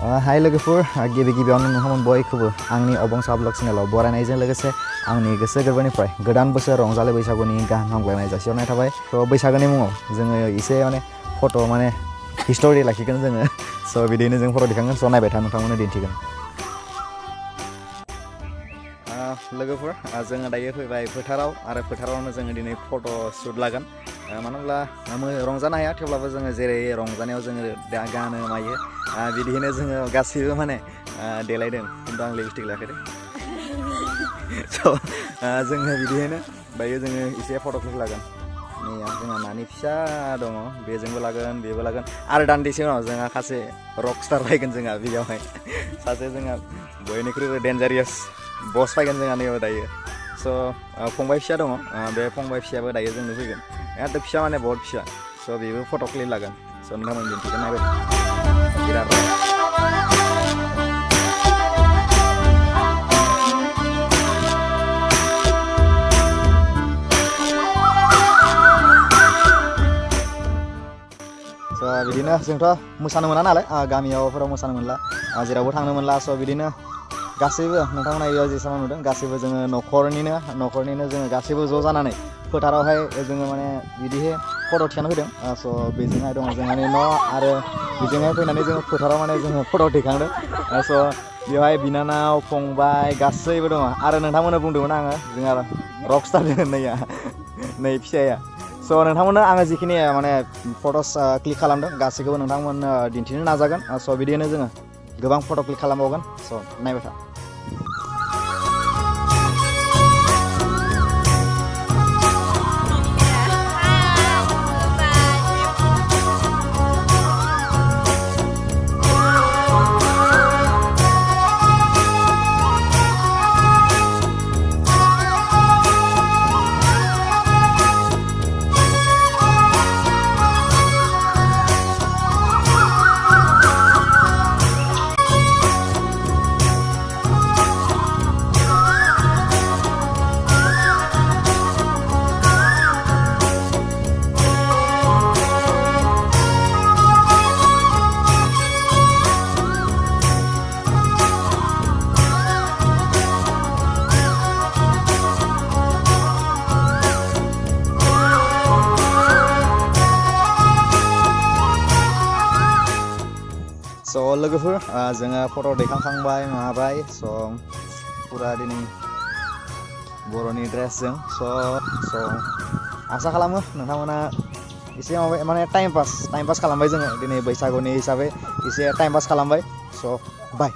हाय लोगोफोर गिबि गिबियावनो नोंथांमोन बयखौबो आंनि अबंसा ब्लग चेनेलाव बरायनायजों लोगोसे आंनि गोसो गोरबोनिफ्राय गोदान बोसोर रंजालि बैसागुनि गाहाम हामलायनाय जासिहरनाय थाबाय। स' बैसागोनि मुङाव जोङो एसे फट' हिस्टरि लाखिगोन जोङो। स' बिदिनो जों फट' दिखांगोन। स' नायबाय था नोंथांमोननो दिन्थिगोन। लोगोफोर जोङो दायो फैबाय फोथाराव आरो फोथारावनो जोङो दिनै फट' शुट लागोन। मानो होनब्ला रंजानो हाया थेवब्लाबो जोङो जेरै रंजानायाव जोङो गानो मायो बिदिनो जोङो गासैबो देलायदों खिन्थु आं लिपस्टिक लायाखै। स' जोङो बिदिनो दायो जोङो एसे फट' क्लिक लागोन। नै जोंहा नानि फिसा दङ बेजोंबो लागोन बेबो लागोन आरो दान्दिसे उनाव जोंहा सासे रक स्टार फैगोन जोंहा बेयावहाय सासे जोंहा बयनिख्रुइबो डेन्जारियास बस फैगोन जोंहा नैयाव दायो। स' फंबाय फिसा दङ बे फंबाय फिसायाबो दायो जोंनो फैगोन। एकदम फिसा बहुत फिसा। स' बेबो फट' क्लिक लागोन। स' नोंथांमोन दिन्थिगोन नायबाय बिराद बिदिनो जोंथ' मोसानो मोना नालाय गामियावफोराव मोसानो मोनला जेरावबो थांनो मोनला। स' बिदिनो गासैबो नोंथांमोना बेयाव जेसेबां नुदों गासैबो जोङो न'खरनिनो जोङो गासैबो ज' जानानै फोथारावहाय जोङो बिदिहाय फट' थिखांनो फैदों। स' बेजोंहाय दङ जोंहानि न' आरो बेजोंहाय फैनानै जोङो फोथाराव जोङो फट' दैखांदों। स' बेवहाय बिनानाव फंबाय गासैबो दङ आरो नोंथांमोननो बुंदोंमोन आङो जोंहा रक स्टार नै फिसाया। स' नोंथांमोननो आङो जिखिनि फट'स क्लिक खालामदों गासैखौबो नोंथांमोननो दिन्थिनो नाजागोन। स' बिदिनो जोङो गोबां फट' क्लिक खालामबावगोन। स' नायबाय था। स' लोगोफोर जोङो फट' दैखांखांबाय माबाय। स' फुरा दिनै बर'नि ड्रेसजों स' आसा खालामो नोंथांमोना एसे टाइम पास खालामबाय जोङो दिनै बैसागुनि हिसाबै एसे टाइम पास खालामबाय। स' बाय।